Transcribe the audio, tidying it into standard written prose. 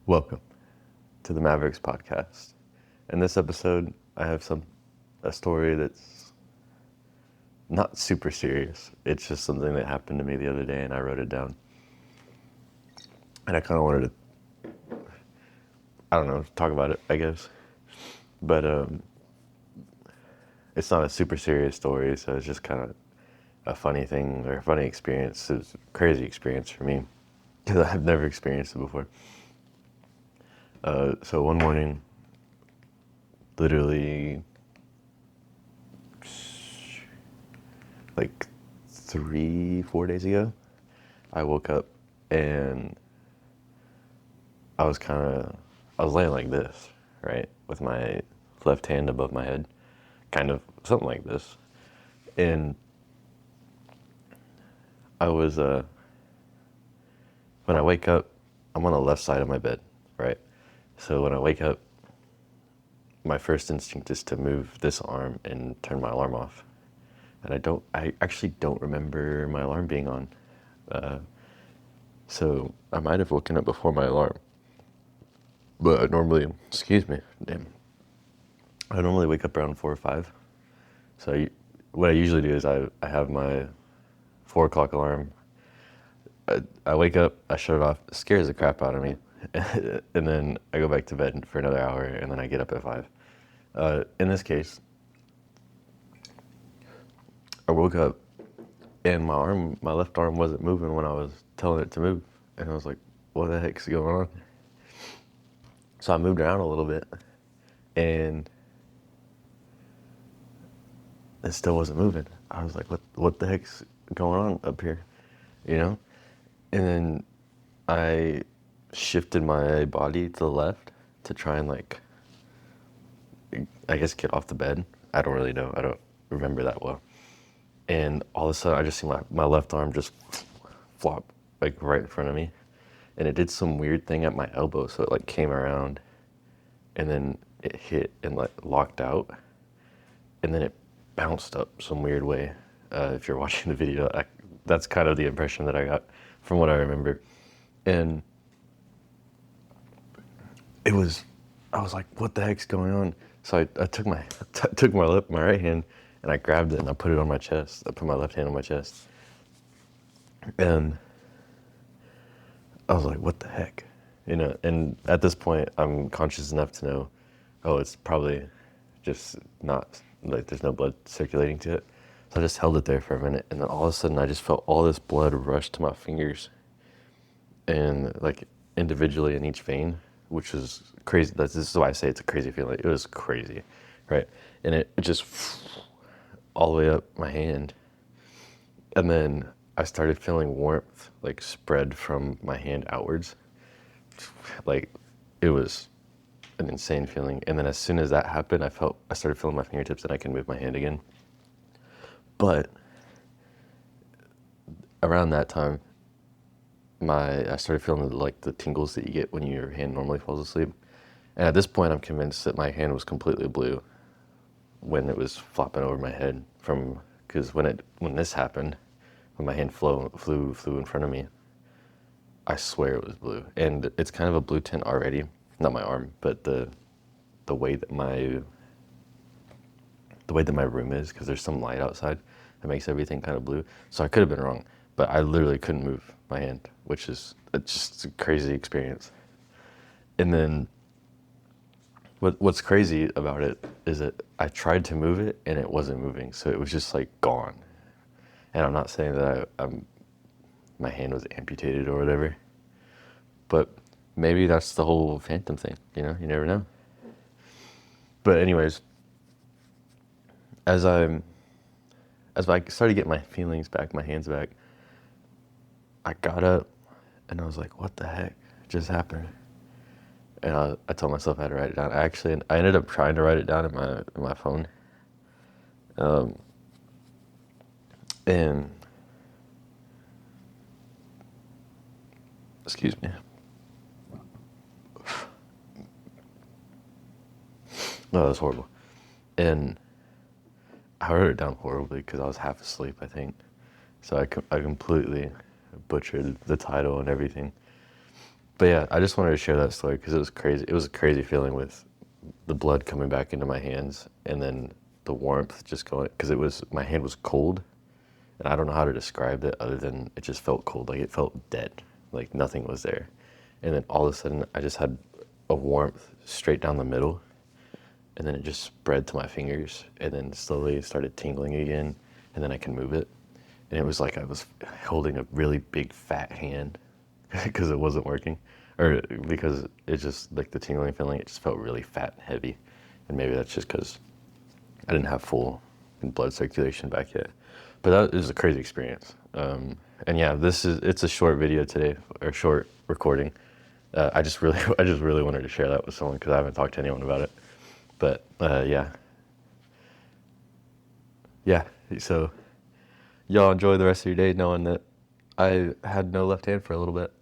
Welcome to the Mavericks podcast. In this episode, I have a story that's not super serious. It's just something that happened to me the other day, and I wrote it down. And I kind of wanted to, I don't know, talk about it, I guess. But it's not a super serious story, so it's just kind of a funny thing or a funny experience. It's a crazy experience for me because I've never experienced it before. So one morning, literally like 3-4 days ago, I woke up and I was laying like this, right, with my left hand above my head, kind of something like this. And I was, when I wake up, I'm on the left side of my bed, right? So when I wake up, my first instinct is to move this arm and turn my alarm off. And I actually don't remember my alarm being on. So I might have woken up before my alarm. But I normally, excuse me, damn. I normally wake up around 4 or 5. So what I usually do is I have my 4 o'clock alarm. I wake up, I shut it off, it scares the crap out of me. And then I go back to bed for another hour, and then I get up at 5. In this case, I woke up and my left arm wasn't moving when I was telling it to move. And I was like, what the heck's going on? So I moved around a little bit, and it still wasn't moving. I was like, what the heck's going on up here? You know? And then I shifted my body to the left to try and I guess get off the bed. I don't really know. I don't remember that well. And all of a sudden I just see my left arm just flop like right in front of me. And it did some weird thing at my elbow. So it like came around and then it hit and like locked out. And then it bounced up some weird way. If you're watching the video, that's kind of the impression that I got from what I remember. And I was like, what the heck's going on? So I took my right hand and I grabbed it and I put it on my chest. I put my left hand on my chest. And I was like, what the heck? You know, and at this point I'm conscious enough to know, oh, it's probably just not, like there's no blood circulating to it. So I just held it there for a minute, and then all of a sudden I just felt all this blood rush to my fingers and like individually in each vein, which was crazy. This is why I say it's a crazy feeling. It was crazy, right? And it just all the way up my hand. And then I started feeling warmth like spread from my hand outwards. Like it was an insane feeling. And then as soon as that happened, I started feeling my fingertips and I can move my hand again. But around that time, I started feeling like the tingles that you get when your hand normally falls asleep. And at this point, I'm convinced that my hand was completely blue when it was flopping over my head because when this happened, when my hand flew in front of me, I swear it was blue. And it's kind of a blue tint already, not my arm, but the way that my room is, because there's some light outside that makes everything kind of blue. So I could have been wrong, but I literally couldn't move my hand, which is just a crazy experience. And then what's crazy about it is that I tried to move it and it wasn't moving, so it was just like gone. And I'm not saying that my hand was amputated or whatever, but maybe that's the whole phantom thing, you know? You never know. But anyways, as I started getting my feelings back, my hands back, I got up and I was like, what the heck just happened? And I told myself I had to write it down. I ended up trying to write it down in my phone. And excuse me. No, that's horrible. And I wrote it down horribly because I was half asleep, I think. So I completely butchered the title and everything. But yeah, I just wanted to share that story because it was crazy. It was a crazy feeling with the blood coming back into my hands and then the warmth just going, because it was, my hand was cold, and I don't know how to describe it other than it just felt cold. Like it felt dead, like nothing was there. And then all of a sudden I just had a warmth straight down the middle, and then it just spread to my fingers, and then slowly it started tingling again, and then I can move it. And it was like I was holding a really big fat hand because it wasn't working, or because it just, like the tingling feeling, it just felt really fat and heavy. And maybe that's just because I didn't have full blood circulation back yet. But that was a crazy experience. And yeah, it's a short video today, or short recording. I just really, I just really wanted to share that with someone because I haven't talked to anyone about it. But yeah. Yeah, so y'all enjoy the rest of your day knowing that I had no left hand for a little bit.